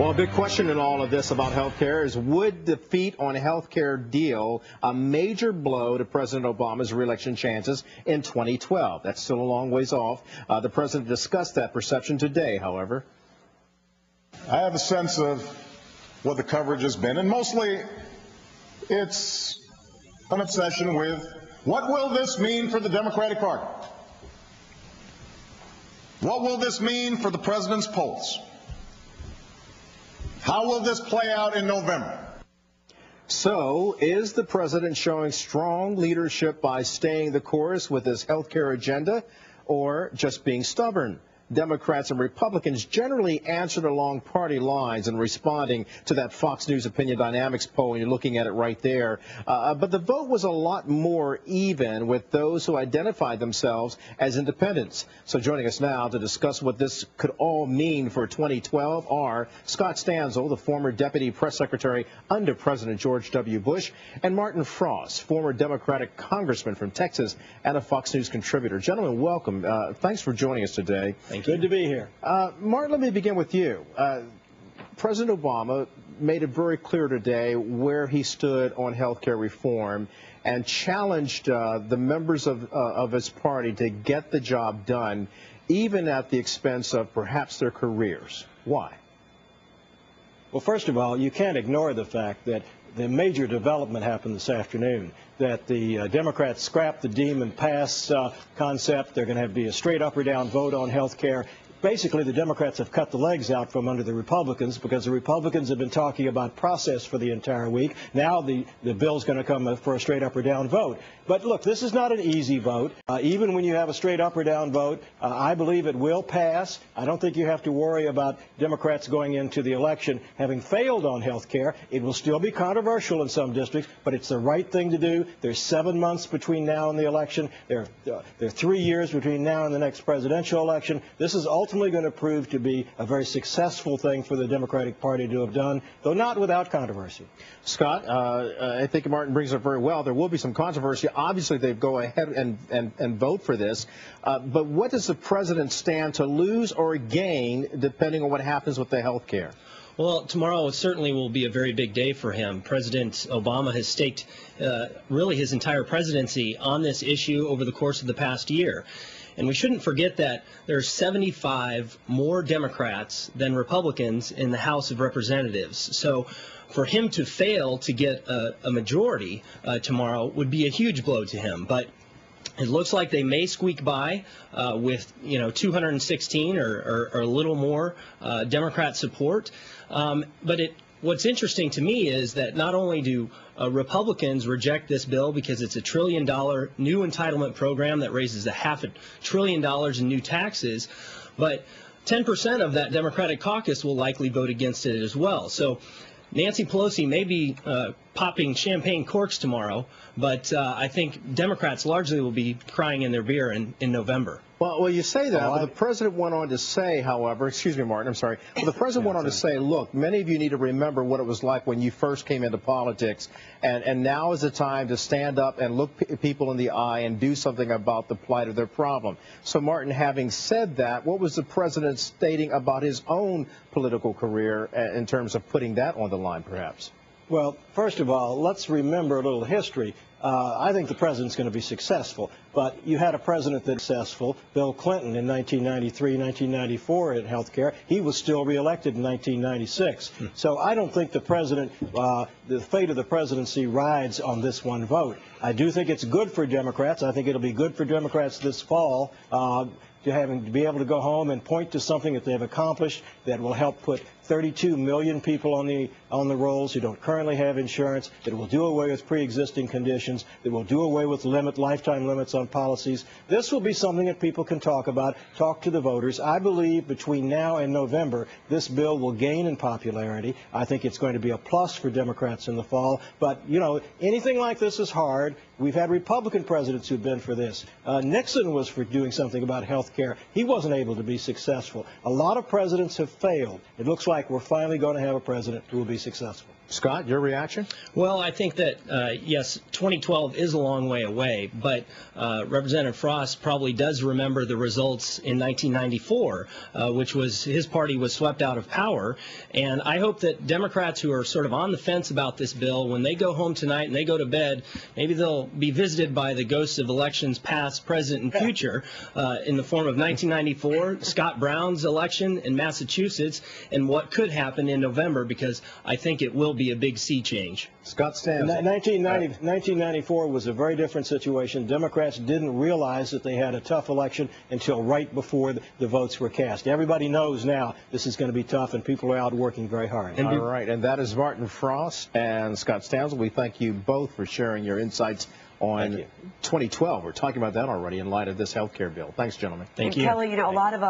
Well, a big question in all of this about health care is, would defeat on a health care deal a major blow to President Obama's reelection chances in 2012? That's still a long ways off. The president discussed that perception today, however. I have a sense of what the coverage has been, and mostly it's an obsession with what will this mean for the Democratic Party? What will this mean for the president's polls? How will this play out in November? So, is the president showing strong leadership by staying the course with his health care agenda, or just being stubborn? Democrats and Republicans generally answered along party lines in responding to that Fox News Opinion Dynamics poll, and you're looking at it right there. But the vote was a lot more even with those who identified themselves as independents. So joining us now to discuss what this could all mean for 2012 are Scott Stanzel, the former deputy press secretary under President George W. Bush, and Martin Frost, former Democratic congressman from Texas and a Fox News contributor. Gentlemen, welcome. Thanks for joining us today. Good to be here. Martin, let me begin with you. President Obama made it very clear today where he stood on health care reform and challenged the members of his party to get the job done, even at the expense of perhaps their careers. Why? Well, first of all, you can't ignore the fact that the major development happened this afternoon, that the Democrats scrapped the deem and pass concept. They're going to be a straight up or down vote on health care. Basically, the Democrats have cut the legs out from under the Republicans because the Republicans have been talking about process for the entire week. Now the bill's going to come for a straight up or down vote. But look, this is not an easy vote. Even when you have a straight up or down vote, I believe it will pass. I don't think you have to worry about Democrats going into the election having failed on health care. It will still be controversial in some districts, but it's the right thing to do. There's 7 months between now and the election. There are 3 years between now and the next presidential election. This is ultimately going to prove to be a very successful thing for the Democratic Party to have done, though not without controversy. Scott, I think Martin brings it up very well. There will be some controversy. Obviously, they go ahead and vote for this. But what does the president stand to lose or gain depending on what happens with the health care? Well, tomorrow certainly will be a very big day for him. President Obama has staked really his entire presidency on this issue over the course of the past year. And we shouldn't forget that there are 75 more Democrats than Republicans in the House of Representatives. So for him to fail to get a majority tomorrow would be a huge blow to him. But it looks like they may squeak by with 216 or a little more Democrat support. What's interesting to me is that not only do Republicans reject this bill because it's a $1 trillion new entitlement program that raises $500 billion in new taxes, but 10% of that Democratic caucus will likely vote against it as well. So Nancy Pelosi may be popping champagne corks tomorrow, but I think Democrats largely will be crying in their beer in November. Well, you say that, but the president went on to say, however, excuse me, Martin, I'm sorry. Well, the president went on to say, look, many of you need to remember what it was like when you first came into politics, and now is the time to stand up and look people in the eye and do something about the plight of their problem. So, Martin, having said that, what was the president stating about his own political career in terms of putting that on the line, perhaps? Well, first of all, let's remember a little history. I think the president's going to be successful, but you had a president that's successful, Bill Clinton, in 1993, 1994 in health care. He was still reelected in 1996. So I don't think the president, the fate of the presidency rides on this one vote. I do think it's good for Democrats. I think it'll be good for Democrats this fall to be able to go home and point to something that they've accomplished that will help put 32 million people on the rolls who don't currently have insurance, that will do away with pre-existing conditions, that will do away with lifetime limits on policies. This will be something that people can talk about, talk to the voters. I believe between now and November, this bill will gain in popularity. I think it's going to be a plus for Democrats in the fall. But, anything like this is hard. We've had Republican presidents who've been for this. Nixon was for doing something about health care. He wasn't able to be successful. A lot of presidents have failed. It looks like we're finally going to have a president who will be successful. Scott, your reaction? Well, I think that, yes, 2012 is a long way away, but Representative Frost probably does remember the results in 1994, which was his party was swept out of power. And I hope that Democrats who are sort of on the fence about this bill, when they go home tonight and they go to bed, maybe they'll be visited by the ghosts of elections past, present, and future in the form of 1994, Scott Brown's election in Massachusetts, and what could happen in November, because I think it will be a big sea change. Scott Stanzel. 1994 was a very different situation. Democrats didn't realize that they had a tough election until right before the votes were cast. Everybody knows now this is going to be tough, and people are out working very hard. All right, and that is Martin Frost and Scott Stanzel. We thank you both for sharing your insights on 2012. We're talking about that already in light of this health care bill. Thanks, gentlemen. Thank you. Kelly, you know, a lot of